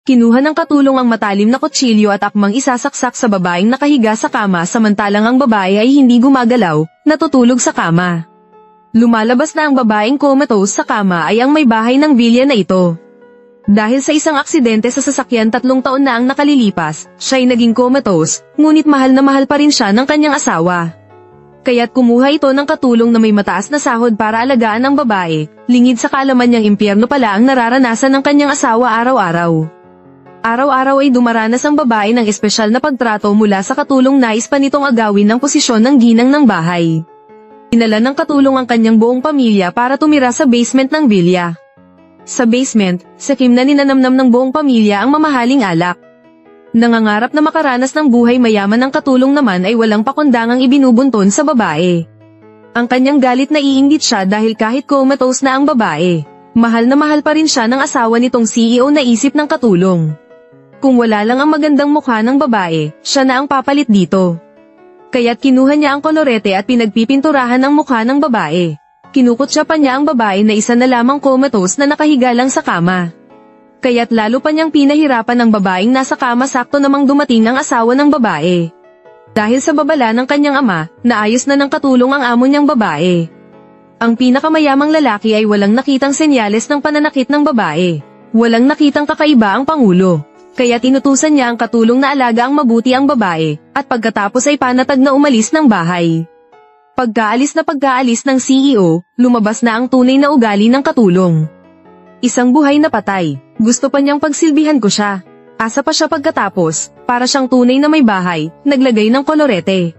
Kinuha ng katulong ang matalim na kutsilyo at akmang isasaksak sa babaeng nakahiga sa kama samantalang ang babae ay hindi gumagalaw, natutulog sa kama. Lumalabas na ang babaeng comatose sa kama ay ang may bahay ng bilya na ito. Dahil sa isang aksidente sa sasakyan 3 taon na ang nakalilipas, siya'y naging comatose, ngunit mahal na mahal pa rin siya ng kanyang asawa. Kaya't kumuha ito ng katulong na may mataas na sahod para alagaan ang babae, lingid sa kaalaman niyang impyerno pala ang nararanasan ng kanyang asawa araw-araw. Araw-araw ay dumaranas ang babae ng espesyal na pagtrato mula sa katulong nais pa nitong agawin ng posisyon ng ginang ng bahay. Dinala ng katulong ang kanyang buong pamilya para tumira sa basement ng bilya. Sa basement, sakim na ninanamnam ng buong pamilya ang mamahaling alak. Nangangarap na makaranas ng buhay mayaman ang katulong naman ay walang pakundangang ibinubunton sa babae. Ang kanyang galit na iinggit siya dahil kahit comatose na ang babae, mahal na mahal pa rin siya ng asawa nitong CEO na isip ng katulong. Kung wala lang ang magandang mukha ng babae, siya na ang papalit dito. Kaya't kinuha niya ang kolorete at pinagpipinturahan ang mukha ng babae. Kinukutsa pa niya ang babae na isa na lamang comatose na nakahiga lang sa kama. Kaya't lalo pa niyang pinahirapan ang babaeng nasa kama sakto namang dumating ang asawa ng babae. Dahil sa babala ng kanyang ama, naayos na ng katulong ang amo niyang babae. Ang pinakamayamang lalaki ay walang nakitang senyales ng pananakit ng babae. Walang nakitang kakaiba ang pangulo. Kaya tinutusan niya ang katulong na alaga ang mabuti ang babae, at pagkatapos ay panatag na umalis ng bahay. Pagkaalis ng CEO, lumabas na ang tunay na ugali ng katulong. Isang buhay na patay, gusto pa niyang pagsilbihan ko siya. Asa pa siya pagkatapos, para siyang tunay na may bahay, naglagay ng kolorete.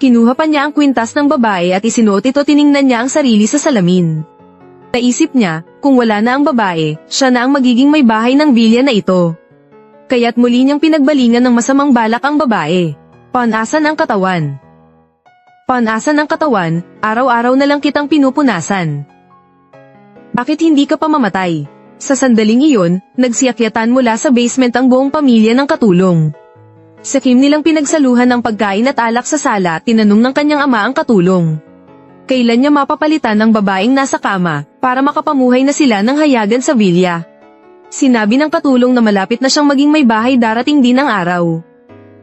Kinuha pa niya ang kwintas ng babae at isinuot ito tiningnan niya ang sarili sa salamin. Naisip niya, kung wala na ang babae, siya na ang magiging may bahay ng bilya na ito. Kaya't muli niyang pinagbalingan ng masamang balak ang babae. Panasan ang katawan. Panasan ang katawan, araw-araw na lang kitang pinupunasan. Bakit hindi ka pa mamatay? Sa sandaling iyon, nagsiakyatan mula sa basement ang buong pamilya ng katulong. Sakim nilang pinagsaluhan ng pagkain at alak sa sala, tinanong ng kanyang ama ang katulong. Kailan niya mapapalitan ang babaeng nasa kama, para makapamuhay na sila ng hayagan sa bilya? Sinabi ng katulong na malapit na siyang maging may bahay darating din ang araw.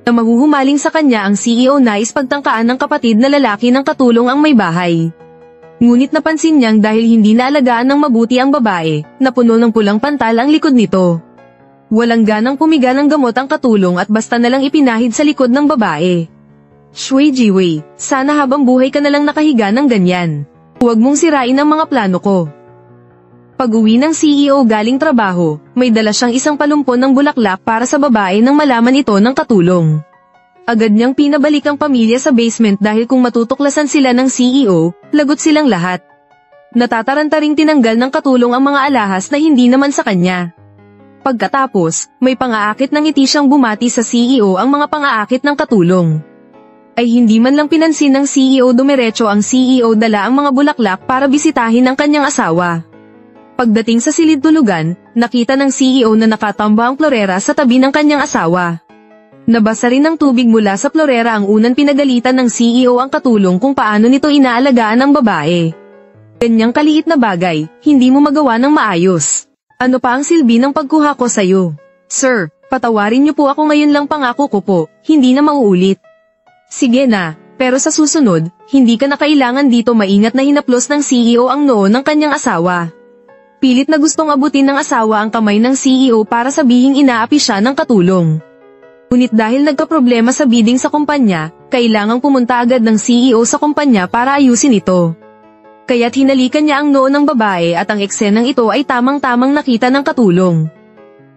Na mahuhumaling sa kanya ang CEO nais pagtangkaan ng kapatid na lalaki ng katulong ang may bahay. Ngunit napansin niyang dahil hindi naalagaan ng mabuti ang babae, napuno ng pulang pantal ang likod nito. Walang ganang pumiga ng gamot ang katulong at basta nalang ipinahid sa likod ng babae. Shui Jiwei, sana habang buhay ka nalang nakahiga ng ganyan. Huwag mong sirain ang mga plano ko. Pag-uwi ng CEO galing trabaho, may dala siyang isang palumpon ng bulaklak para sa babae nang malaman ito ng katulong. Agad niyang pinabalik ang pamilya sa basement dahil kung matutuklasan sila ng CEO, lagot silang lahat. Natataranta ring tinanggal ng katulong ang mga alahas na hindi naman sa kanya. Pagkatapos, may pangaakit ng ngiti siyang bumati sa CEO ang mga pangaakit ng katulong. Ay hindi man lang pinansin ng CEO dumiretso ang CEO dala ang mga bulaklak para bisitahin ang kanyang asawa. Pagdating sa silid tulugan, nakita ng CEO na nakatamba ang florera sa tabi ng kanyang asawa. Nabasa rin ng tubig mula sa florera ang unang pinagalitan ng CEO ang katulong kung paano nito inaalagaan ang babae. Ganyang kaliit na bagay, hindi mo magawa ng maayos. Ano pa ang silbi ng pagkuha ko sa'yo? Sir, patawarin niyo po ako ngayon lang pangako ko po, hindi na mauulit. Sige na, pero sa susunod, hindi ka na kailangan dito maingat na hinaplos ng CEO ang noo ng kanyang asawa. Pilit na gustong abutin ng asawa ang kamay ng CEO para sabihing inaapi siya ng katulong. Ngunit dahil nagkaproblema sa bidding sa kumpanya, kailangang pumunta agad ng CEO sa kumpanya para ayusin ito. Kaya't hinalikan niya ang noo ng babae at ang eksenang ito ay tamang-tamang nakita ng katulong.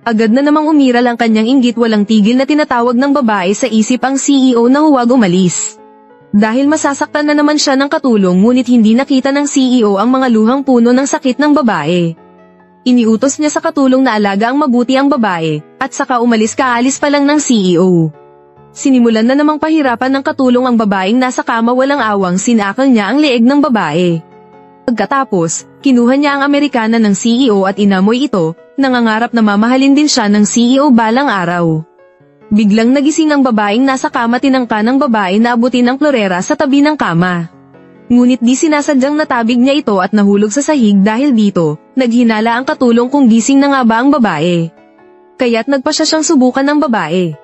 Agad na namang umiral ang kanyang inggit walang tigil na tinatawag ng babae sa isip ang CEO na huwag umalis. Dahil masasaktan na naman siya ng katulong ngunit hindi nakita ng CEO ang mga luhang puno ng sakit ng babae. Iniutos niya sa katulong na alaga ang mabuti ang babae, at saka kaalis pa lang ng CEO. Sinimulan na namang pahirapan ng katulong ang babaeng nasa kama walang awang sinakal niya ang leeg ng babae. Pagkatapos, kinuha niya ang Amerikana ng CEO at inamoy ito, nangangarap na mamahalin din siya ng CEO balang araw. Biglang nagising ang babaeng nasa kama tinangka ng babae na abutin ang florera sa tabi ng kama. Ngunit di sinasadyang natabig niya ito at nahulog sa sahig dahil dito, naghinala ang katulong kung gising na nga ba ang babae. Kaya't nagpa siya siyang subukan ng babae.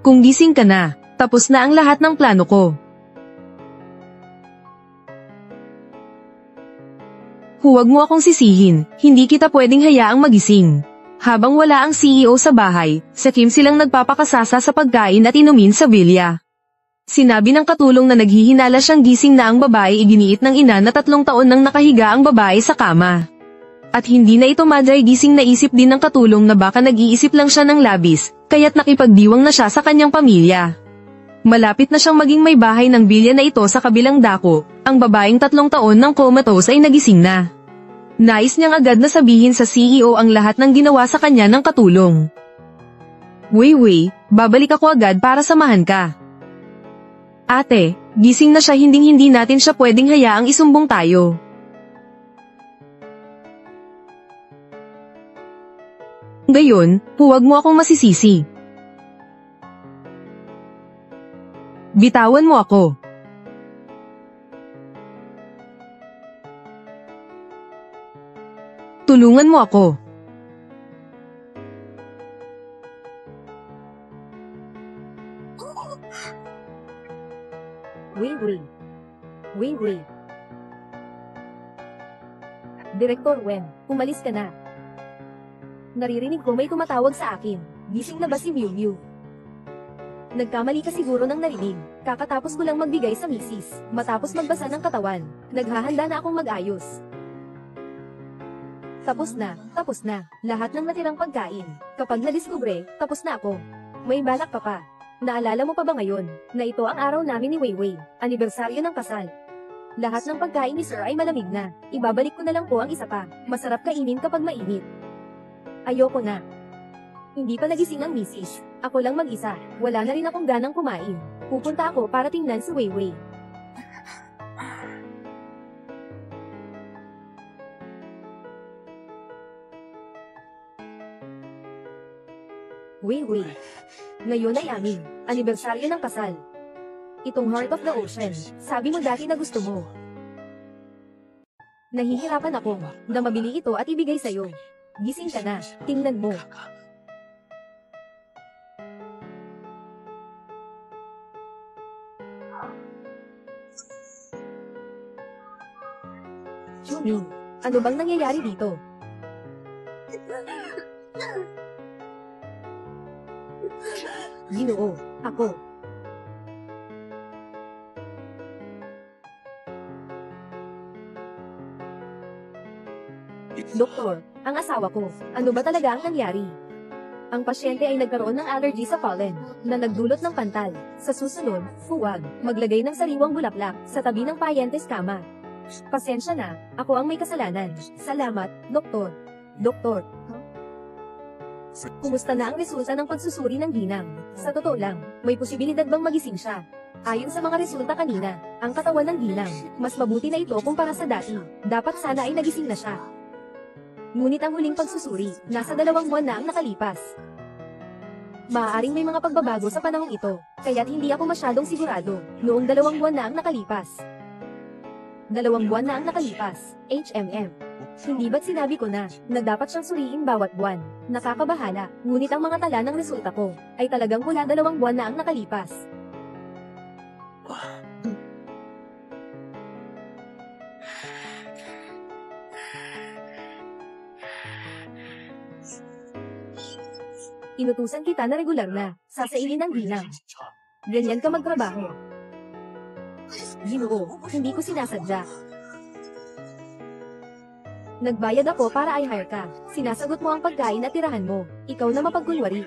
Kung gising ka na, tapos na ang lahat ng plano ko. Huwag mo akong sisihin, hindi kita pwedeng hayaang magising. Habang wala ang CEO sa bahay, sa Kim silang nagpapakasasa sa pagkain at inumin sa bilya. Sinabi ng katulong na naghihinala siyang gising na ang babae, iginiit ng ina na 3 taon nang nakahiga ang babae sa kama. At hindi na ito madray gising, naisip din ng katulong na baka nag-iisip lang siya ng labis, kaya't nakipagdiwang na siya sa kanyang pamilya. Malapit na siyang maging may bahay ng bilya na ito sa kabilang dako, ang babaeng 3 taon ng comatose ay nagising na. Nais niyang agad na sabihin sa CEO ang lahat ng ginawa sa kanya ng katulong. Wei, babalik ako agad para samahan ka. Ate, gising na siya, hindi natin siya pwedeng hayaang isumbong tayo. Gayon, huwag mo akong masisisi. Bitawan mo ako. Tulungan mo ako. Wei. Direktor Wen, umalis ka na. Naririnig ko may tumatawag sa akin. Gising na ba si Miu Miu? Nagkamali ka siguro ng narinig. Kakatapos ko lang magbigay sa misis. Matapos magbasa ng katawan, naghahanda na akong mag-ayos. Tapos na. Lahat ng natirang pagkain. Kapag nadiskubre, tapos na ako. May balak ka pa. Naalala mo pa ba ngayon, na ito ang araw namin ni Weiwei, anibersaryo ng kasal. Lahat ng pagkain ni Sir ay malamig na. Ibabalik ko na lang po ang isa pa. Masarap kainin kapag mainit. Ayoko na. Hindi pa nagising ang misis. Ako lang mag-isa. Wala na rin akong ganang kumain. Pupunta ako para tingnan si Weiwei. Weiwei. Ngayon ay amin. Anibersaryo ng kasal. Itong Heart of the Ocean. Sabi mo dati na gusto mo. Nahihirapan ako na mabili ito at ibigay sa'yo. Gising ka na. Tingnan mo. Chumi, ano bang nangyayari dito? Ginoo, ako. Doktor, ang asawa ko, ano ba talaga ang nangyari? Ang pasyente ay nagkaroon ng allergy sa pollen, na nagdulot ng pantal. Sa susunod, huwag maglagay ng sariwang bulaklak sa tabi ng pasyentes kama. Pasensya na, ako ang may kasalanan. Salamat, doktor. Doktor. Kumusta na ang resulta ng pagsusuri ng ginang? Sa totoo lang, may posibilidad bang magising siya? Ayon sa mga resulta kanina, ang katawan ng ginang, mas mabuti na ito kumpara sa dati. Dapat sana ay nagising na siya. Ngunit ang huling pagsusuri, nasa 2 buwan na ang nakalipas. Maaaring may mga pagbabago sa panahong ito, kaya't hindi ako masyadong sigurado. Noong 2 buwan na ang nakalipas. 2 buwan na ang nakalipas, HMM. Hindi ba't sinabi ko na dapat siyang suriin bawat buwan? Nakakabahala, ngunit ang mga tala ng resulta ko, ay talagang mula 2 buwan na ang nakalipas. Inutusan kita na regular na, sasailin ang ginang. Ganyan ka magtrabaho. Ginoo, hindi ko sinasadya. Nagbayad ako para i-hire ka. Sinasagot mo ang pagkain at tirahan mo. Ikaw na mapagkunwari.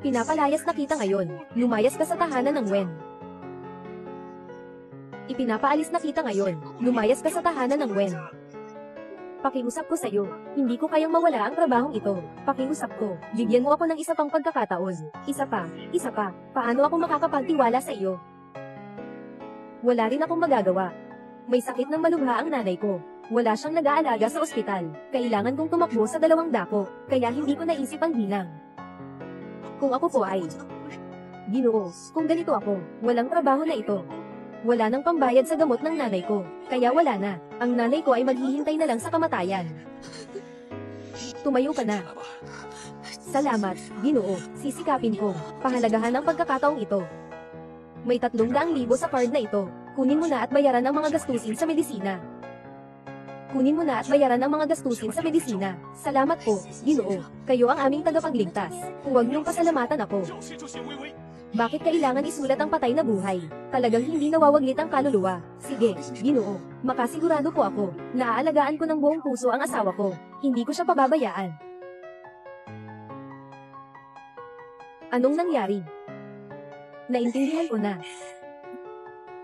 Pinapalayas na kita ngayon. Lumayas ka sa tahanan ng Wen. Ipinapaalis na kita ngayon. Lumayas ka sa tahanan ng Wen. Pakiusap ko sa'yo. Hindi ko kayang mawala ang trabahong ito. Pakiusap ko. Bigyan mo ako ng isa pang pagkakataon. Isa pa. Paano ako makakapagtiwala sa iyo? Wala rin akong magagawa. May sakit ng malubha ang nanay ko. Wala siyang nag-aalaga sa ospital. Kailangan kong tumakbo sa 2 dako, kaya hindi ko naisip ang ginang. Kung ako po ay Ginoo, kung ganito ako, walang trabaho na ito. Wala nang pambayad sa gamot ng nanay ko, kaya wala na. Ang nanay ko ay maghihintay na lang sa kamatayan. tumayo ka na. Salamat, Ginoo, sisikapin ko. Pahalagahan ang pagkakataong ito. May 300,000 sa card na ito. Kunin mo na at bayaran ang mga gastusin sa medisina. Kunin mo na at bayaran ang mga gastusin sa medisina. Salamat po, Ginoo. Kayo ang aming tagapagligtas. Huwag niyong pasalamatan ako. Bakit kailangan isulat ang patay na buhay? Talagang hindi nawawaglit ang kaluluwa. Sige, Ginoo. Makasigurado po ako. Naaalagaan ko ng buong puso ang asawa ko. Hindi ko siya pababayaan. Anong nangyari? Naintindihan ko na.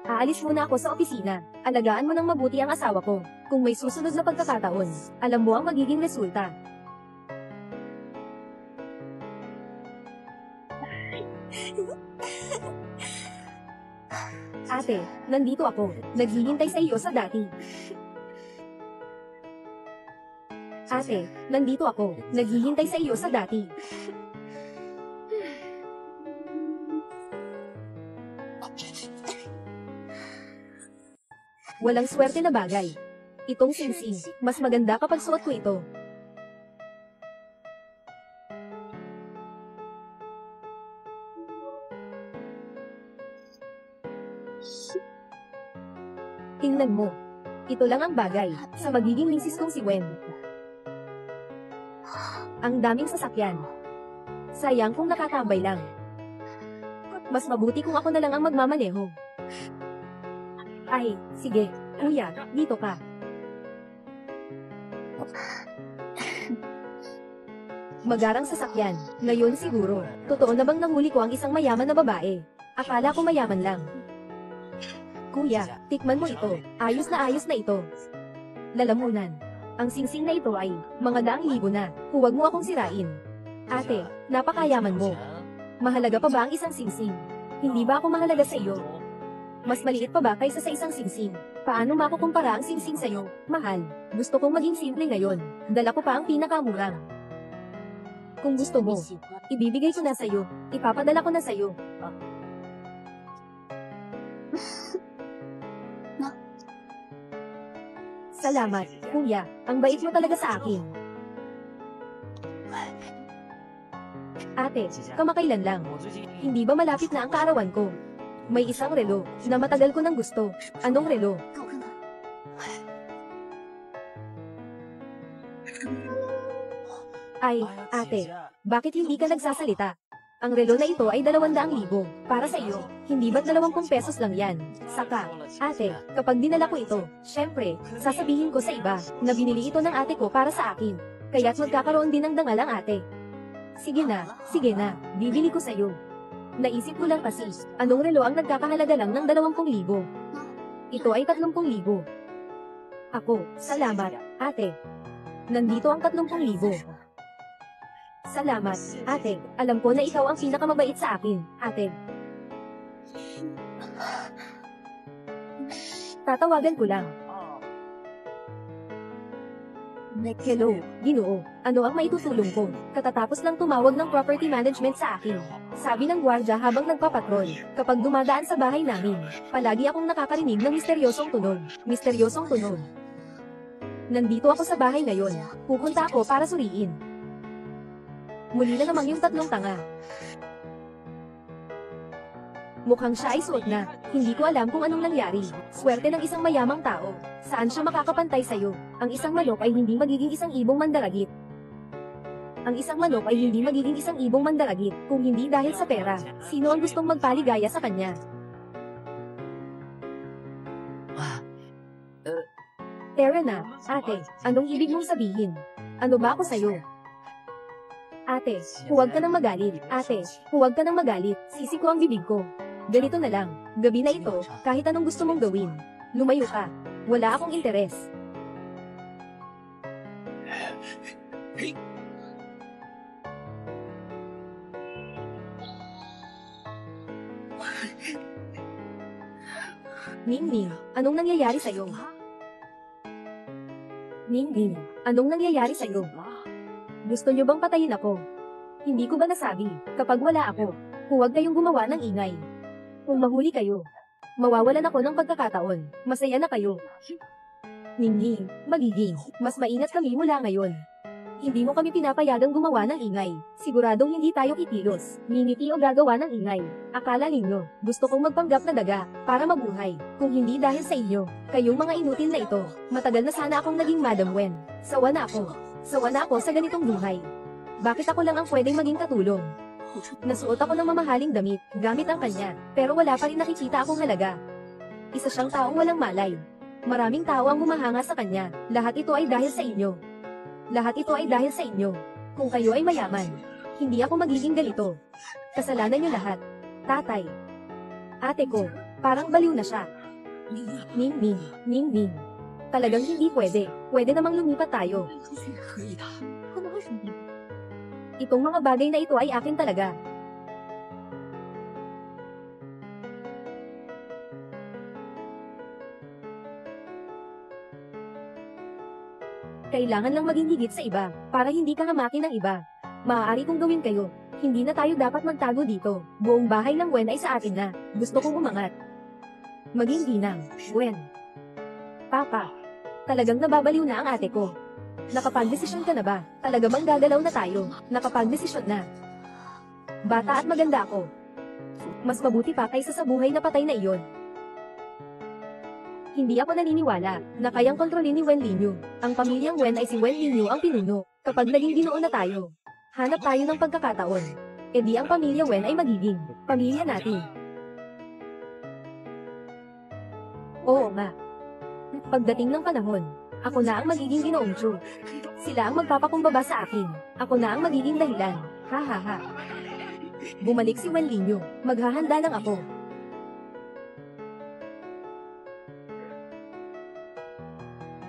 Aalis muna ako sa opisina. Alagaan mo ng mabuti ang asawa ko. Kung may susunod na pagkakataon, alam mo ang magiging resulta. Ate, nandito ako. Naghihintay sa iyo sa dati. Ate, nandito ako. Naghihintay sa iyo sa dati. Walang swerte na bagay. Itong singsing, mas maganda kapag suot ko ito. Tingnan mo. Ito lang ang bagay sa magiging misis kong si Wen. Ang daming sasakyan. Sayang kung nakatambay lang. Mas mabuti kung ako na lang ang magmamaneho. Ay, sige, kuya, dito ka. Magarang sasakyan, ngayon siguro. Totoo na bang nahuli ko ang isang mayaman na babae? Akala ko mayaman lang. Kuya, tikman mo ito. Ayos na ito. Lalamunan. Ang singsing na ito ay mga daang libo na. Huwag mo akong sirain. Ate, napakayaman mo. Mahalaga pa ba ang isang singsing? Hindi ba ako mahalaga sa iyo? Mas maliit pa ba kaysa sa isang singsing? Paano makukumpara ang singsing sa'yo? Mahal, gusto kong maging simple ngayon. Dala ko pa ang pinakamurang. Kung gusto mo, ibibigay ko na sa'yo. Ipapadala ko na sa'yo. Salamat, kuya. Ang bait mo talaga sa akin. Ate, kamakailan lang. Hindi ba malapit na ang kaarawan ko? May isang relo na matagal ko nang gusto. Anong relo? Ay, ate, bakit hindi ka nagsasalita? Ang relo na ito ay 200,000 para sa iyo. Hindi ba't 20 pesos lang yan? Saka, ate, kapag dinala ko ito, syempre, sasabihin ko sa iba na binili ito ng ate ko para sa akin. Kaya't magkakaroon din ng dangal ang ate. Sige na, bibili ko sa iyo. Naisip ko lang kasi, anong relo ang nagkakahalaga lang ng 20,000? Ito ay 30,000. Ako, salamat, ate. Nandito ang 30,000. Salamat, ate. Alam ko na ikaw ang pinakamabait sa akin, ate. Tatawagan ko lang. Hello, Ginoo. Ano ang maitutulong ko? Katatapos lang tumawag ng property management sa akin. Sabi ng gwardya habang nagpapatrol, kapag dumadaan sa bahay namin, palagi akong nakakarinig ng misteryosong tunog. Misteryosong tunog. Nandito ako sa bahay ngayon. Pupunta ako para suriin. Muli na namang yung 3 tanga. Mukhang siya ay suot na. Hindi ko alam kung anong nangyari. Swerte ng isang mayamang tao. Saan siya makakapantay sa'yo? Ang isang manok ay hindi magiging isang ibong mandaragit. Ang isang manok ay hindi magiging isang ibong mandaragit, kung hindi dahil sa pera. Sino ang gustong magpaligaya sa kanya? Tara na, ate. Anong ibig mong sabihin? Ano ba ako sa'yo? Ate, huwag ka nang magalit. Ate, huwag ka nang magalit. Sisi ko ang bibig ko. Ganito na lang, gabi na ito, kahit anong gusto mong gawin. Lumayo ka. Wala akong interes. Ningning, anong nangyayari sa'yo? Ningning, anong nangyayari sa'yo? Gusto niyo bang patayin ako? Hindi ko ba nasabi, kapag wala ako, huwag kayong gumawa ng ingay. Kung mahuli kayo, mawawalan ako ng pagkakataon, masaya na kayo. Ningning, magiging, mas maingat kami mula ngayon. Hindi mo kami pinapayagang gumawa ng ingay. Siguradong hindi tayo kikilos, ngingiti o gagawa ng ingay. Akala ninyo, gusto kong magpanggap na daga, para mabuhay. Kung hindi dahil sa inyo, kayong mga inutil na ito, matagal na sana akong naging Madam Wen. Sawa na ako. Sawa na ako sa ganitong buhay. Bakit ako lang ang pwedeng maging katulong? Nasuot ako ng mamahaling damit, gamit ang kanya, pero wala pa rin nakikita akong halaga. Isa siyang taong walang malay. Maraming tao ang humahanga sa kanya, lahat ito ay dahil sa inyo. Lahat ito ay dahil sa inyo. Kung kayo ay mayaman, hindi ako magiging galito. Kasalanan niyo lahat. Tatay. Ate ko, parang baliw na siya. Ning Ning, Ning Ning. Talagang hindi pwede. Pwede namang lumipat tayo. Itong mga bagay na ito ay akin talaga. Kailangan lang maging higit sa iba, para hindi ka hamakin ng iba. Maaari kong gawin kayo. Hindi na tayo dapat magtago dito. Buong bahay ng Wen ay sa atin na. Gusto kong umangat. Maging ginang, Wen. Papa. Talagang nababaliw na ang ate ko. Nakapag-desisyon ka na ba? Talaga bang gagalaw na tayo? Nakapag-desisyon na. Bata at maganda ako. Mas mabuti pa kaysa sa buhay na patay na iyon. Hindi ako naniniwala na kayang kontrolin ni Wen Linyu. Ang pamilyang Wen ay si Wen Linyu ang pinuno. Kapag naging ginoo na tayo, hanap tayo ng pagkakataon. E di ang pamilya Wen ay magiging pamilya natin. Oo nga. Pagdating ng panahon, ako na ang magiging Ginoong Chu. Sila ang magpapakumbaba sa akin. Ako na ang magiging dahilan. Ha ha ha. Bumalik si Wen Linyu. Maghahanda lang ako.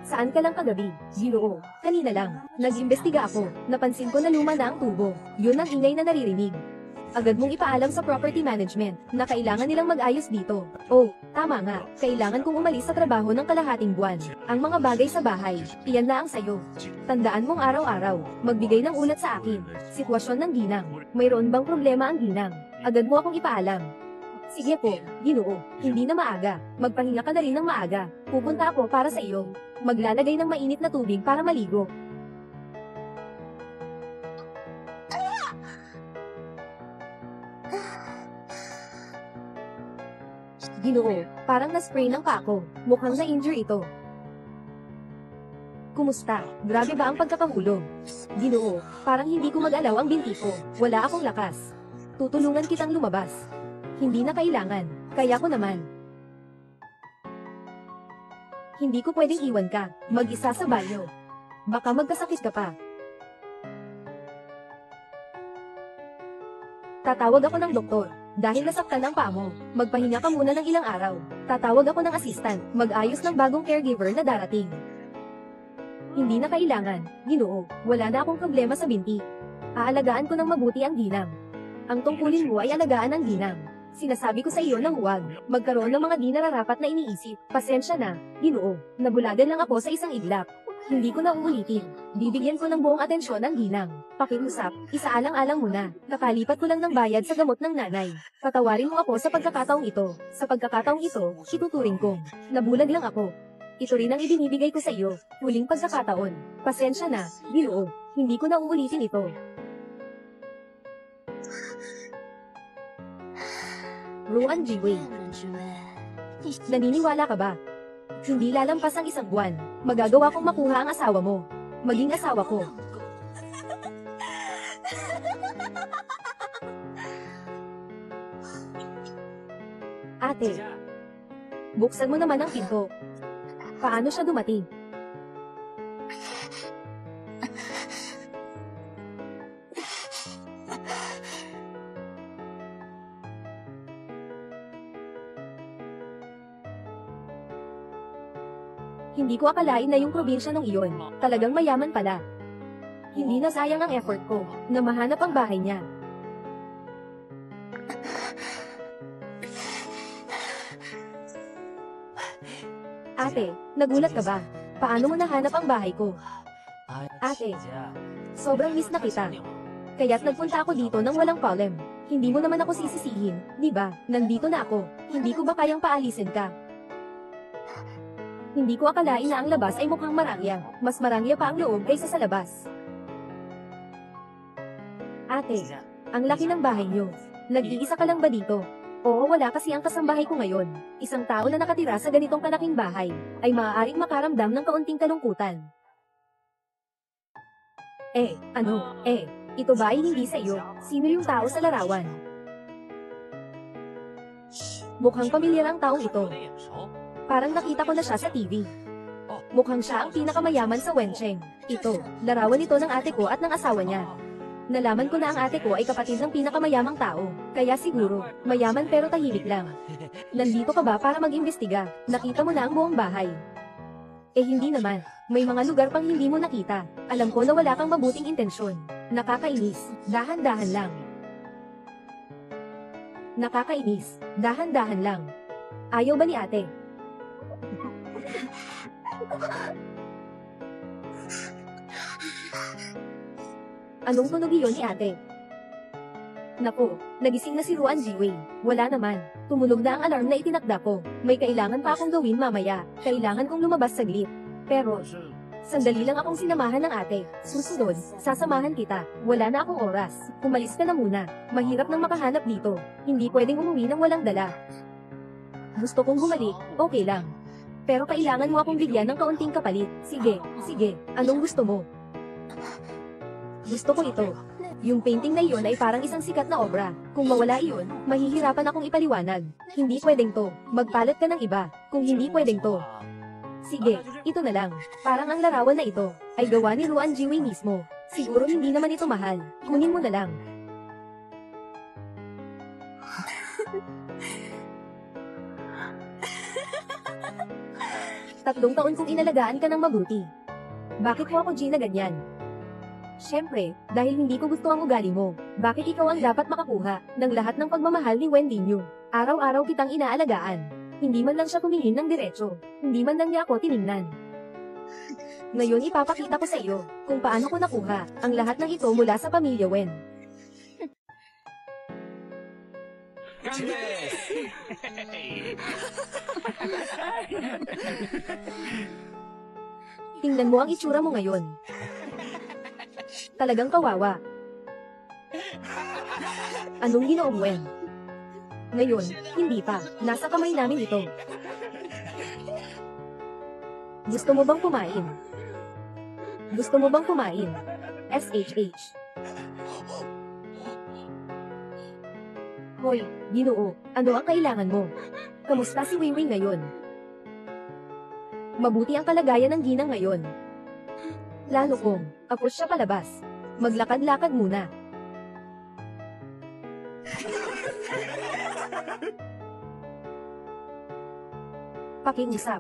Saan ka lang kagabi? Ginoo. Kanina lang. Nag-imbestiga ako. Napansin ko na luma na ang tubo. Yun ang ingay na naririnig. Agad mong ipaalam sa property management na kailangan nilang mag-ayos dito. Oh, tama nga. Kailangan kong umalis sa trabaho ng kalahating buwan. Ang mga bagay sa bahay, iyan na ang sayo. Tandaan mong araw-araw, magbigay ng ulat sa akin. Sitwasyon ng ginang. Mayroon bang problema ang ginang? Agad mo akong ipaalam. Sige po, Ginoo. Hindi na maaga. Magpahinga ka na rin ng maaga. Pupunta ako para sa iyo. Maglalagay ng mainit na tubig para maligo. Ginoo, parang na-spray ng pako. Mukhang na-injure ito. Kumusta? Grabe ba ang pagkakahulog? Ginoo, parang hindi ko mag-alaw ang binti ko. Wala akong lakas. Tutulungan kitang lumabas. Hindi na kailangan. Kaya ko naman. Hindi ko pwedeng iwan ka. Mag-isa sa banyo. Baka magkasakit ka pa. Tatawag ako ng doktor. Dahil nasaktan ang paa mo, magpahinga ka muna ng ilang araw. Tatawag ako ng assistant. Mag-ayos ng bagong caregiver na darating. Hindi na kailangan. Ginoo, wala na akong problema sa binti. Aalagaan ko ng mabuti ang ginang. Ang tungkulin mo ay alagaan ang ginang. Sinasabi ko sa iyo na huwag magkaroon ng mga di nararapat na iniisip. Pasensya na, Ginoo. Nabulagan lang ako sa isang iglap. Hindi ko na uulitin. Bibigyan ko ng buong atensyon ang ginang. Pakiusap, isaalang-alang mo na. Nakalipat ko lang ng bayad sa gamot ng nanay. Patawarin mo ako sa pagkakataong ito. Sa pagkakataong ito, ituturing ko. Nabulag lang ako. Ito rin ang ibinibigay ko sa iyo. Huling pagkakataon. Pasensya na, Ginoo. Hindi ko na uulitin ito. Ruan Jiwei. Naniniwala ka ba? Hindi lalampas ang isang buwan. Magagawa kong makuha ang asawa mo. Maging asawa ko. Ate. Buksan mo naman ang pinto. Paano siya dumating? Hindi ko akalain na yung probinsya nung iyon. Talagang mayaman pala. Hindi na sayang ang effort ko na mahanap ang bahay niya. Ate, nagulat ka ba? Paano mo nahanap ang bahay ko? Ate, sobrang miss na kita. Kaya't nagpunta ako dito nang walang problem. Hindi mo naman ako sisisihin, di ba? Nandito na ako. Hindi ko ba kayang paalisin ka? Hindi ko akalain na ang labas ay mukhang marangya. Mas marangya pa ang loob kaysa sa labas. Ate, ang laki ng bahay niyo. Nag-iisa ka lang ba dito? Oo, wala kasi ang kasambahay ko ngayon. Isang tao na nakatira sa ganitong kalaking bahay, ay maaaring makaramdam ng kaunting kalungkutan. Ito ba ay hindi sa iyo? Sino yung tao sa larawan? Mukhang pamilyar ang taong ito. Parang nakita ko na siya sa TV. Mukhang siya ang pinakamayaman sa Wencheng. Ito, larawan ito ng ate ko at ng asawa niya. Nalaman ko na ang ate ko ay kapatid ng pinakamayamang tao, kaya siguro, mayaman pero tahimik lang. Nandito ka ba para mag-imbestiga? Nakita mo na ang buong bahay. Hindi naman. May mga lugar pang hindi mo nakita. Alam ko na wala kang mabuting intensyon. Nakakainis. Dahan-dahan lang. Nakakainis. Dahan-dahan lang. Ayaw ba ni ate? Anong tunog iyon ni ate? Naku, nagising na si Ruan Jiwei. Wala naman. Tumunog na ang alarm na itinakda ko. May kailangan pa akong gawin mamaya. Kailangan kong lumabas saglit. Pero, sandali lang akong sinamahan ng ate. Susunod, sasamahan kita. Wala na akong oras. Umalis ka na muna. Mahirap nang makahanap dito. Hindi pwedeng umuwi nang walang dala. Gusto kong bumalik, okay lang. Pero kailangan mo akong bigyan ng kaunting kapalit. Sige. Anong gusto mo? Gusto ko ito. Yung painting na iyon ay parang isang sikat na obra. Kung mawala iyon, mahihirapan akong ipaliwanag. Hindi pwedeng to. Magpalit ka ng iba. Kung hindi pwedeng to. Sige, ito na lang. Parang ang larawan na ito ay gawa ni Ruan Jiwei mismo. Siguro hindi naman ito mahal. Kunin mo na lang. Tatlong taon kong inalagaan ka ng mabuti. Bakit mo ako Gina ganyan? Siyempre, dahil hindi ko gusto ang ugali mo. Bakit ikaw ang dapat makakuha ng lahat ng pagmamahal ni Wendy New? Araw-araw kitang inaalagaan. Hindi man lang siya tumingin ng diretso. Hindi man lang niya ako tiningnan. Ngayon ipapakita ko sa iyo kung paano ko nakuha ang lahat ng ito mula sa pamilya Wen. Tingnan mo ang itsura mo ngayon. Talagang kawawa. Anong ginoong Wen? Ngayon, hindi pa. Nasa kamay namin ito. Gusto mo bang kumain? Gusto mo bang kumain? SHH. Hoy, Ginoo, ano ang kailangan mo? Kamusta si Weiwei ngayon? Mabuti ang kalagayan ng ginang ngayon. Lalo kung, apos siya palabas. Maglakad-lakad muna. Pakiusap.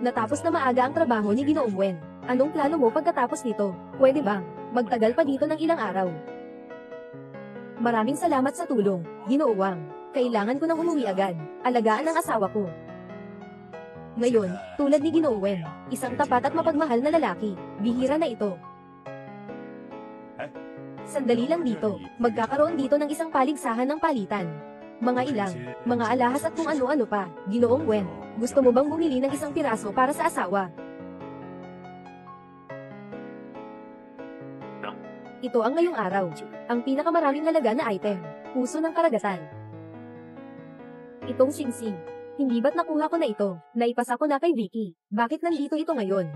Natapos na maaga ang trabaho ni Ginoong Wen. Anong plano mo pagkatapos nito? Pwede bang magtagal pa dito ng ilang araw? Maraming salamat sa tulong, Ginoo Wang. Kailangan ko nang umuwi agad. Alagaan ang asawa ko. Ngayon, tulad ni Ginoo Wen, isang tapat at mapagmahal na lalaki, bihira na ito. Sandali lang dito, magkakaroon dito ng isang paligsahan ng palitan. Mga ilang, mga alahas at kung ano-ano pa, Ginoong Wen, gusto mo bang bumili ng isang piraso para sa asawa? Ito ang ngayong araw, ang pinakamaraming halaga na item, puso ng karagatan. Itong singsing. Hindi ba't nakuha ko na ito? Naipasa ko na kay Vicky. Bakit nandito ito ngayon?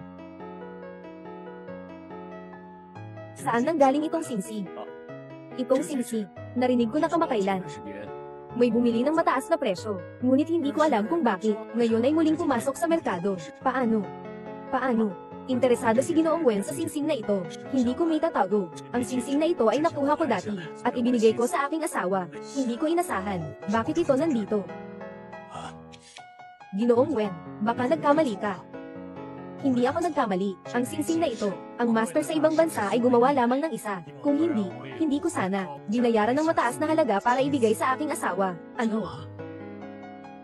Saan nanggaling itong singsing? Itong singsing. Narinig ko na kamakailan. May bumili ng mataas na presyo. Ngunit hindi ko alam kung bakit. Ngayon ay muling pumasok sa merkado. Paano? Interesado si Ginoong Wen sa singsing na ito. Hindi ko may tatago. Ang singsing na ito ay nakuha ko dati. At ibinigay ko sa aking asawa. Hindi ko inasahan. Bakit ito nandito? Ginoong Wen, baka nagkamali ka. Hindi ako nagkamali. Ang singsing na ito, ang master sa ibang bansa ay gumawa lamang ng isa. Kung hindi ko sana binayaran ng mataas na halaga para ibigay sa aking asawa. Ano?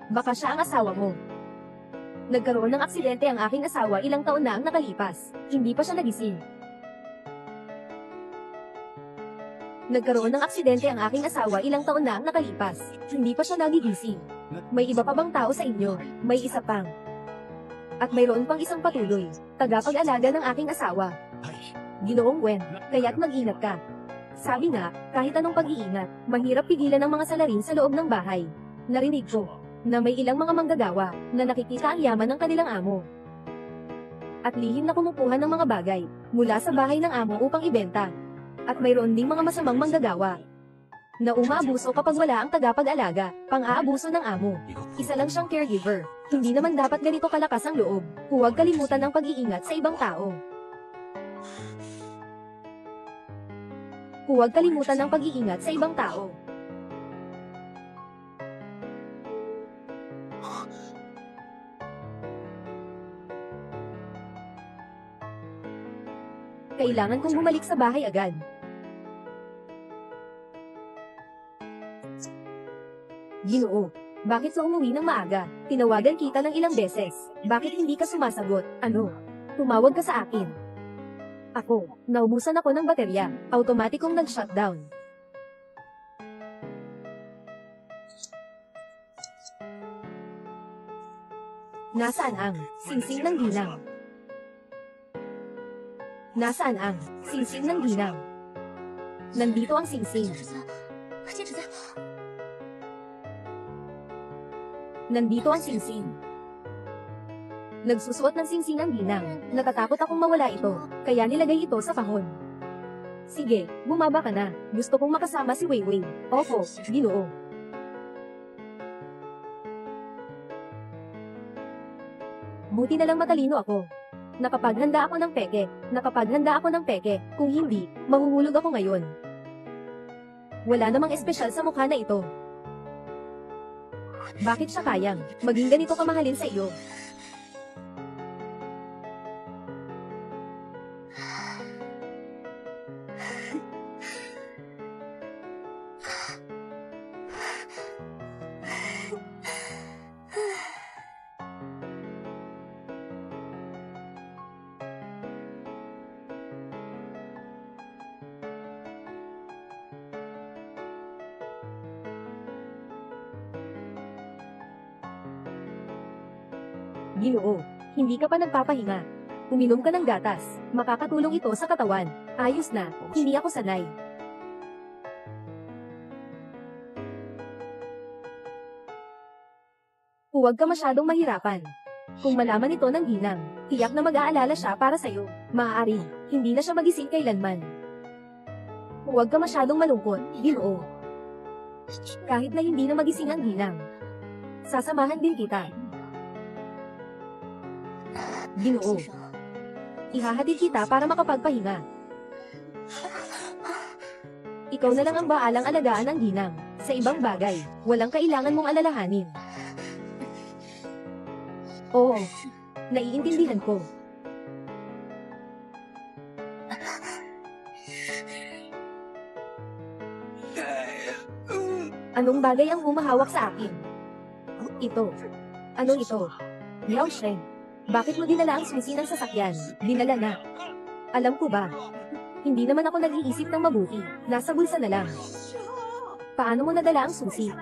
Baka siya ang asawa mo. Nagkaroon ng aksidente ang aking asawa ilang taon na ang nakalipas. Hindi pa siya nagising. Nagkaroon ng aksidente ang aking asawa ilang taon na ang nakalipas. Hindi pa siya nagigising. May iba pa bang tao sa inyo? May isa pang. At mayroon pang isang patuloy. Tagapag-alaga ng aking asawa. Ginoong Wen, kaya't mag-ingat ka. Sabi nga, kahit anong pag-iingat, mahirap pigilan ang mga salarin sa loob ng bahay. Narinig ko, na may ilang mga manggagawa, na nakikita ang yaman ng kanilang amo. At lihim na kumukuha ng mga bagay, mula sa bahay ng amo upang ibenta. At mayroon ding mga masamang manggagawa, na umaabuso kapag wala ang tagapag-alaga, pang-aabuso ng amo. Isa lang siyang caregiver. Hindi naman dapat ganito kalakas ang loob. Huwag kalimutan ang pag-iingat sa ibang tao. Huwag kalimutan ang pag-iingat sa ibang tao. Kailangan kong bumalik sa bahay agad. Ginoo, bakit ka umuwi ng maaga? Tinawagan kita ng ilang beses. Bakit hindi ka sumasagot? Ano? Tumawag ka sa akin. Ako, naubusan ako ng baterya. Automatikong nag-shutdown. Nasaan ang singsing ng ginang? Nasaan ang singsing ng ginang? Nandito ang singsing. Nandito ang singsing. Nagsusuot ng singsing ang ginang. Natatakot akong mawala ito, kaya nilagay ito sa kahon. Sige, bumaba ka na. Gusto kong makasama si Weiwei. Opo, Ginoo. Buti na lang matalino ako. Nakapaghanda ako ng peke. Nakapaghanda ako ng peke. Kung hindi, mahuhulog ako ngayon. Wala namang espesyal sa mukha na ito. Bakit siya kayang maging ganito kamahalin sa iyo? Ginoo, hindi ka pa nagpapahinga. Uminom ka ng gatas, makakatulong ito sa katawan. Ayos na, hindi ako sanay. Huwag ka masyadong mahirapan. Kung malaman ito ng ginang, tiyak na mag-aalala siya para sa'yo. Maaari, hindi na siya magising kailanman. Huwag ka masyadong malungkot, Ginoo. Kahit na hindi na magising ang ginang, sasamahan din kita. Ginoo, ihahatid kita para makapagpahinga. Ikaw na lang ang baalang alagaan ng ginang. Sa ibang bagay, walang kailangan mong alalahanin. Oo, naiintindihan ko. Anong bagay ang humahawak sa akin? Ito. Anong ito? Yao Sheng. Bakit mo dinala ang susi ng sasakyan? Dinala na. Alam ko ba? Hindi naman ako nag-iisip ng mabuti. Nasa bulsa na lang. Paano mo nadala ang susi?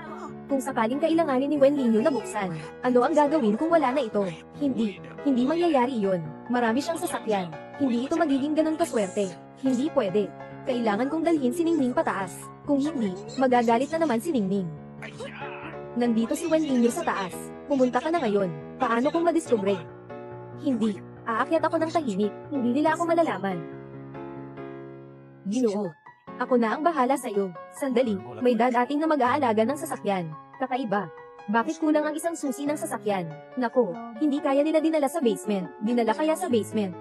Kung sakaling kailanganin ni Wen Linyo na buksan, ano ang gagawin kung wala na ito? Hindi mangyayari iyon. Marami siyang sasakyan. Hindi ito magiging ganun kaswerte. Hindi pwede. Kailangan kong dalhin si Ningning pataas. Kung hindi, magagalit na naman si Ningning. Nandito si Wen Linyo sa taas. Pumunta ka na ngayon. Paano kung madiskubre? Hindi. Aakyat ako ng tahimik. Hindi nila ako malalaman. Ginoo, ako na ang bahala sa iyo. Sandali, may dadating na mag-aalaga ng sasakyan. Kakaiba. Bakit kulang ang isang susi ng sasakyan? Nako, hindi kaya nila dinala sa basement. Dinala kaya sa basement.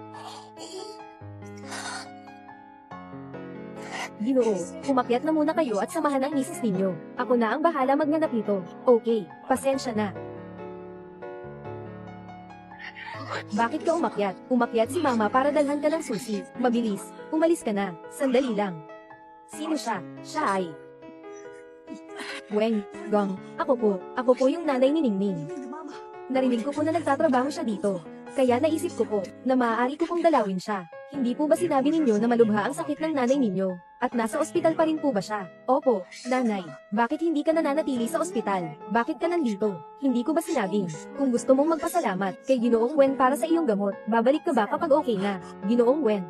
Ginoo, umakyat na muna kayo at samahan ang misis ninyo. Ako na ang bahala maghanap nito. Okay, pasensya na. Bakit ka umakyat? Umakyat si mama para dalhan ka ng susi. Mabilis, umalis ka na. Sandali lang. Sino siya? Siya ay Weng Gong. Ako po yung nanay ni Ningning. Narinig ko po na nagtatrabaho siya dito. Kaya naisip ko po, na maaari ko pong dalawin siya. Hindi po ba sinabi ninyo na malubha ang sakit ng nanay ninyo? At nasa ospital pa rin po ba siya? Opo, nanay. Bakit hindi ka nananatili sa ospital? Bakit ka nandito? Hindi ko ba sinabing, kung gusto mong magpasalamat kay Ginoong Wen para sa iyong gamot, babalik ka ba kapag okay na? Ginoong Wen.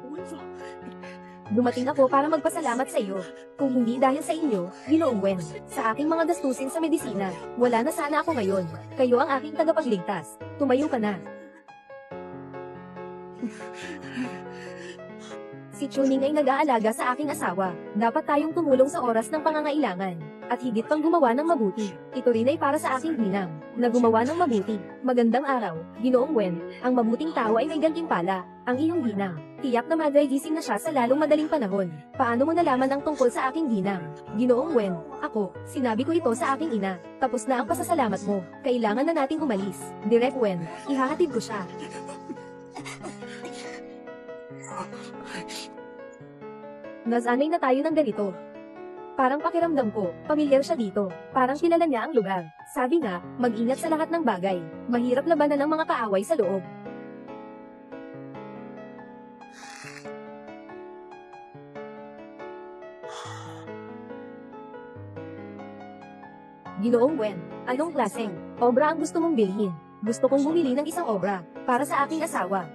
Dumating ako para magpasalamat sa iyo. Kung hindi dahil sa inyo, Ginoong Wen, sa aking mga gastusin sa medisina, wala na sana ako ngayon. Kayo ang aking tagapagligtas. Tumayo ka na. Si Chuning ay nag-aalaga sa aking asawa. Dapat tayong tumulong sa oras ng pangangailangan. At higit pang gumawa ng mabuti. Ito rin ay para sa aking ginang, na gumawa ng mabuti. Magandang araw, Ginoong Wen. Ang mabuting tao ay may gantimpala. Ang iyong ginang. Tiyak na madragising na siya sa lalong madaling panahon. Paano mo nalaman ang tungkol sa aking ginang? Ginoong Wen, ako, sinabi ko ito sa aking ina. Tapos na ang pasasalamat mo. Kailangan na nating umalis. Direk Wen, ihahatid ko siya. Nasanay na tayo ng ganito. Parang pakiramdam ko, pamilyar siya dito. Parang kilala niya ang lugar. Sabi nga, mag-ingat sa lahat ng bagay. Mahirap labanan ng mga kaaway sa loob. Ginoong Wen, anong klaseng obra ang gusto mong bilhin? Gusto kong bumili ng isang obra para sa aking asawa.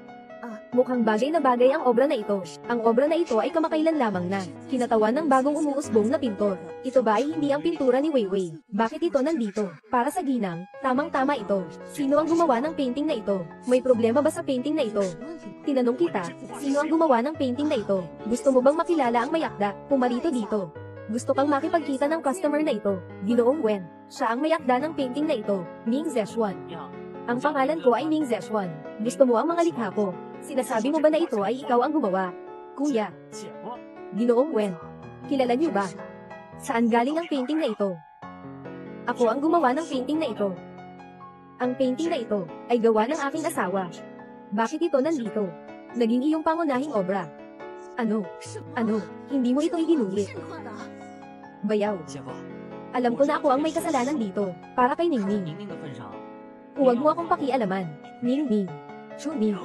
Mukhang bagay na bagay ang obra na ito. Ang obra na ito ay kamakailan lamang na. Kinatawan ng bagong umuusbong na pintor. Ito ba ay hindi ang pintura ni Weiwei? Bakit ito nandito? Para sa ginang, tamang-tama ito. Sino ang gumawa ng painting na ito? May problema ba sa painting na ito? Tinanong kita, sino ang gumawa ng painting na ito? Gusto mo bang makilala ang mayakda? Pumarito dito. Gusto kang makipagkita ng customer na ito. Ginoong Wen, siya ang mayakda ng painting na ito. Ming Zeshuan. Ang pangalan ko ay Ming Zeshuan. Gusto mo ang mga likha ko? Sinasabi mo ba na ito ay ikaw ang gumawa? Kuya. Ginoong Wen. Kilala niyo ba? Saan galing ang painting na ito? Ako ang gumawa ng painting na ito. Ang painting na ito ay gawa ng aking asawa. Bakit ito nandito? Naging iyong pangunahing obra. Ano? Hindi mo ito iginulit. Bayaw. Alam ko na ako ang may kasalanan dito. Para kay Ningning. Huwag mo akong pakialaman. Ningning. Chuning.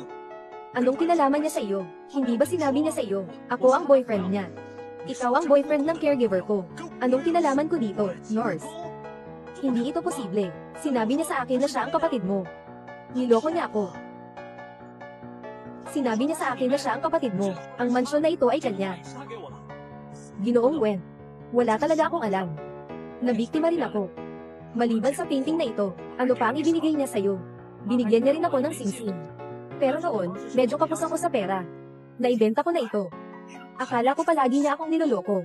Anong kinalaman niya sa iyo? Hindi ba sinabi niya sa iyo? Ako ang boyfriend niya. Ikaw ang boyfriend ng caregiver ko. Anong kinalaman ko dito, nurse? Hindi ito posible. Sinabi niya sa akin na siya ang kapatid mo. Niloko niya ako. Sinabi niya sa akin na siya ang kapatid mo. Ang mansyon na ito ay kanya. Ginoong Wen, wala talaga akong alam. Nabiktima rin ako. Maliban sa painting na ito, ano pa ang ibinigay niya sa iyo? Binigyan niya rin ako ng singsing. Pero noon, medyo kapos ako sa pera. Naibenta ko na ito. Akala ko palagi niya akong niloloko.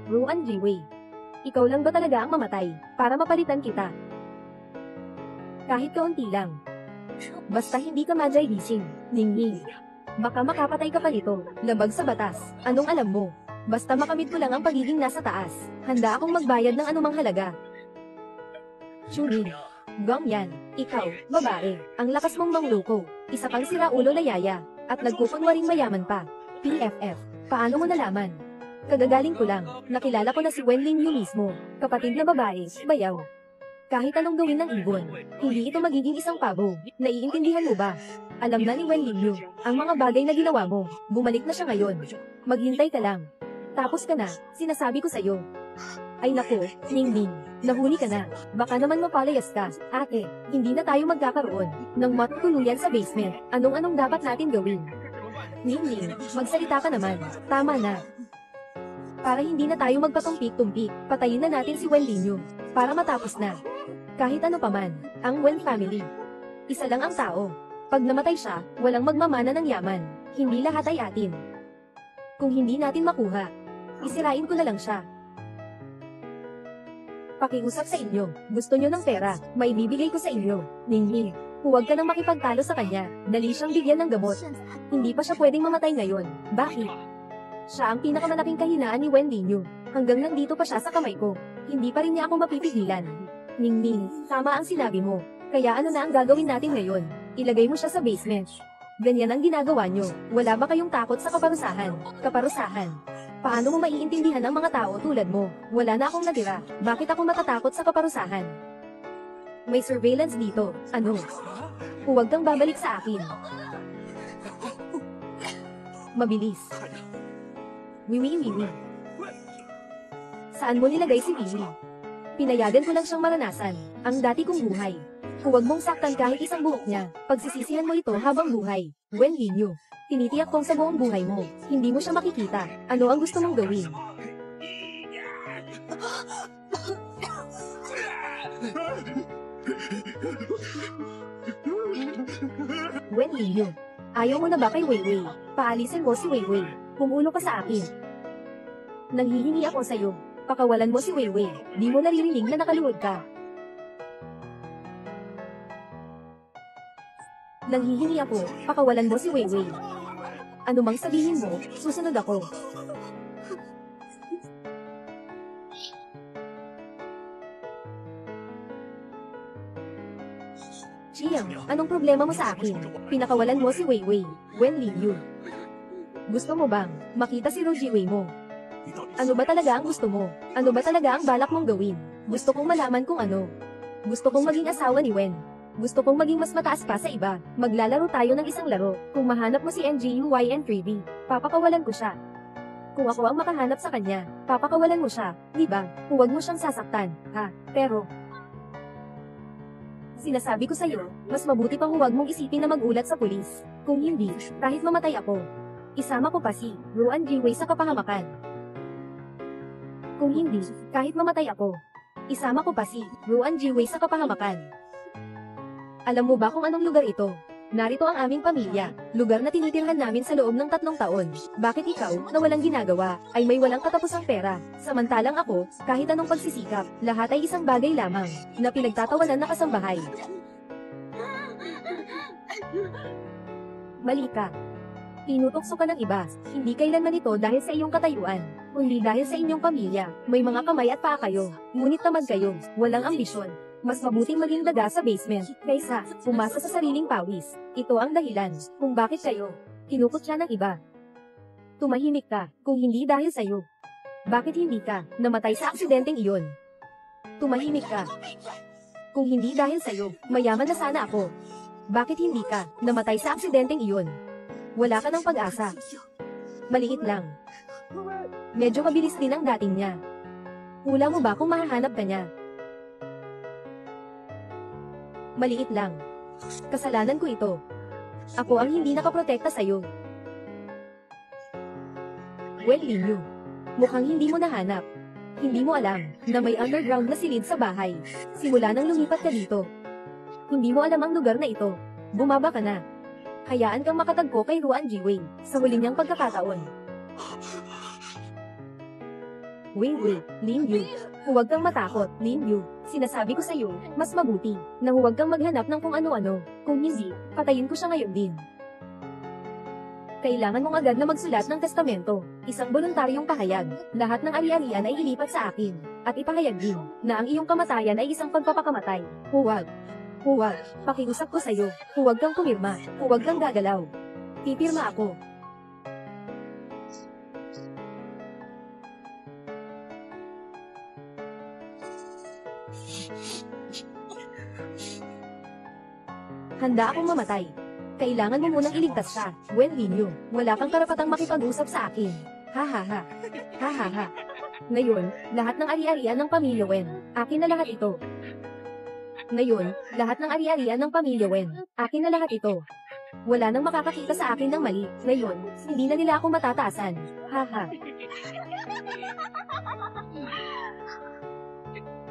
Ruan Jiwei. Ikaw lang ba talaga ang mamatay, para mapalitan kita? Kahit kaunti lang. Basta hindi ka madragising, Ningning. Baka makapatay ka pa nito, labag sa batas, anong alam mo? Basta makamit ko lang ang pagiging nasa taas, handa akong magbayad ng anumang halaga. Chuning. Gong yan, ikaw, babae, ang lakas mong mangloko, isa pang siraulo layaya, at nagkukunwaring mayaman pa. PFF, paano mo nalaman? Kagagaling ko lang, nakilala ko na si Wenlin Yu mismo, kapatid na babae, bayaw. Kahit anong gawin ng ibon, hindi ito magiging isang pabo, naiintindihan mo ba? Alam na ni Wenlin Yu, ang mga bagay na ginawa mo, bumalik na siya ngayon. Maghintay ka lang. Tapos ka na, sinasabi ko sa'yo. Ay naku, Ningning, nahuli ka na. Baka naman mapalayas ka. Ate, hindi na tayo magkakaroon ng matutuluyan sa basement. Anong dapat natin gawin? Ningning, magsalita ka naman. Tama na. Para hindi na tayo magpatumpik-tumpik, patayin na natin si Wenlin Yu. Para matapos na. Kahit ano paman, ang Wen family. Isa lang ang tao. Pag namatay siya, walang magmamana ng yaman. Hindi lahat ay atin. Kung hindi natin makuha, isirain ko na lang siya. Pakiusap sa inyo, gusto nyo ng pera, may bibigay ko sa inyo. Ningning, huwag ka nang makipagtalo sa kanya, dali siyang bigyan ng gamot. Hindi pa siya pwedeng mamatay ngayon. Bakit? Siya ang pinakamalaking kahinaan ni Wenlin Yu. Hanggang nandito pa siya sa kamay ko. Hindi pa rin niya ako mapipigilan. Ningning, tama ang sinabi mo. Kaya ano na ang gagawin natin ngayon? Ilagay mo siya sa basement. Ganyan ang ginagawa nyo. Wala ba kayong takot sa kaparusahan? Kaparusahan. Paano mo maiintindihan ang mga tao tulad mo? Wala na akong natira. Bakit ako matatakot sa kaparusahan? May surveillance dito. Ano? Huwag kang babalik sa akin. Mabilis. Wiwi. Saan mo nilagay si Wiwi? Pinayagan ko lang siyang maranasan ang dati kong buhay. Huwag mong saktan kahit isang buhok niya. Pagsisisihan mo ito habang buhay. Wen Linyu. Tinitiyak kong sa buong buhay mo, hindi mo siya makikita. Ano ang gusto mong gawin? Wen Linyu. Ayaw mo na ba kay Weiwei? Paalisin mo si Weiwei. Pumulo ka sa akin. Nanghihingi ako sa'yo. Pakawalan mo si Weiwei. Di mo naririnig na nakaluhod ka. Nanghihingi ako. Pakawalan mo si Weiwei. Ano mang sabihin mo, susunod ako. Chiang, anong problema mo sa akin? Pinakawalan mo si Weiwei. Wen Linyu. Gusto mo bang makita si Rojiwei mo? Ano ba talaga ang gusto mo? Ano ba talaga ang balak mong gawin? Gusto kong malaman kung ano. Gusto kong maging asawa ni Wen. Gusto kong maging mas mataas pa sa iba. Maglalaro tayo ng isang laro. Kung mahanap mo si NGUY and 3D, papakawalan ko siya. Kung ako ang makahanap sa kanya, papakawalan mo siya, di ba? Huwag mo siyang sasaktan, ha? Pero, sinasabi ko sa'yo, mas mabuti pang huwag mong isipin na magulat sa pulis. Kung hindi, kahit mamatay ako, isama ko pa si Ruan Jiwei sa kapahamakan. Kung hindi, kahit mamatay ako, isama ko pa si Ruan Jiwei sa kapahamakan. Alam mo ba kung anong lugar ito? Narito ang aming pamilya, lugar na tinitirhan namin sa loob ng 3 taon. Bakit ikaw, na walang ginagawa, ay may walang katapusang pera? Samantalang ako, kahit anong pagsisikap, lahat ay isang bagay lamang, na pinagtatawanan na kasambahay. Mali ka. Tinutokso ka ng iba, hindi kailanman ito dahil sa iyong katayuan, kundi dahil sa inyong pamilya. May mga kamay at paa kayo, ngunit tamad kayo, walang ambisyon. Mas mabuting maging daga sa basement, kaysa umasa sa sariling pawis. Ito ang dahilan kung bakit kayo kinukutya ng iba. Tumahimik ka, kung hindi dahil sa'yo. Bakit hindi ka namatay sa aksidenteng iyon? Tumahimik ka. Kung hindi dahil sa'yo, mayaman na sana ako. Bakit hindi ka namatay sa aksidenteng iyon? Wala ka ng pag-asa. Maliit lang. Medyo mabilis din ang dating niya. Hula mo ba kung mahahanap ka niya? Maliit lang. Kasalanan ko ito. Ako ang hindi nakaprotekta sa'yo. Wen Linyu. Mukhang hindi mo nahanap. Hindi mo alam na may underground na silid sa bahay. Simula nang lumipat ka dito. Hindi mo alam ang lugar na ito. Bumaba ka na. Hayaan kang makatagpo kay Ruan Jiwei sa huli niyang pagkakataon. Weiwei, Linyu. Huwag kang matakot, Linyu. Sinasabi ko sa iyo, mas mabuti na huwag kang maghanap ng kung ano-ano. Kung hindi, patayin ko siya ngayon din. Kailangan mong agad na magsulat ng testamento, isang voluntaryong pahayag. Lahat ng ari-arian ay ilipat sa akin, at ipahayag din na ang iyong kamatayan ay isang pagpapakamatay. Huwag. Huwag. Pakiusap ko sa iyo, huwag kang pumirma, huwag kang gagalaw. Pipirma ako. Handa akong mamatay. Kailangan mo munang iligtas siya, Wen Linyu. Wala kang karapatang makipag-usap sa akin. Ha ha ha. Ha ha ha. Ngayon, lahat ng ari-arian ng pamilya Wen, akin na lahat ito. Ngayon, lahat ng ari-arian ng pamilya Wen, akin na lahat ito. Wala nang makakakita sa akin ng mali. Ngayon, hindi na nila ako matataasan. Ha ha.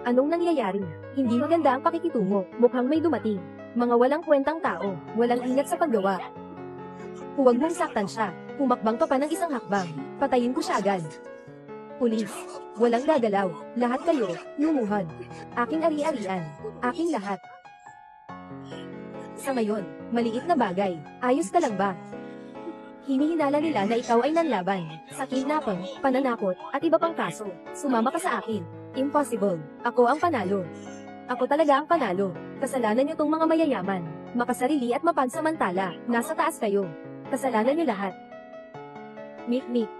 Anong nangyayari? Hindi maganda ang pakikitungo. Mukhang may dumating. Mga walang kwentang tao, walang ingat sa paggawa. Huwag mong saktan siya. Humakbang ka pa ng isang hakbang. Patayin ko siya agad. Pulis. Walang gagalaw. Lahat kayo, lumuhod. Aking ari-arian. Aking lahat. Sa ngayon, maliit na bagay. Ayos ka lang ba? Hinihinala nila na ikaw ay nanlaban sa kidnapping, pananakot, at iba pang kaso. Sumama ka sa akin. Impossible. Ako ang panalo. Ako talaga ang panalo. Kasalanan niyo tong mga mayayaman, makasarili at mapansamantala. Nasa taas kayo. Kasalanan niyo lahat. Mik-mik.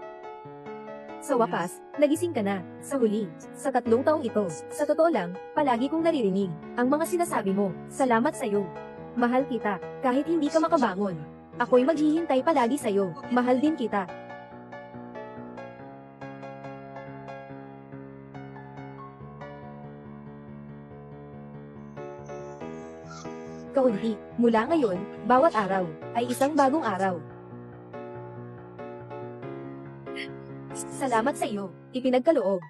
Sa wakas, nagising ka na. Sa huli, sa 3 taong ito, sa totoo lang, palagi kong naririnig ang mga sinasabi mo. Salamat sa'yo. Mahal kita, kahit hindi ka makabangon. Ako'y maghihintay palagi sa'yo. Mahal din kita. munti. Mula ngayon, bawat araw ay isang bagong araw. Salamat sa iyo, ipinagkaloob.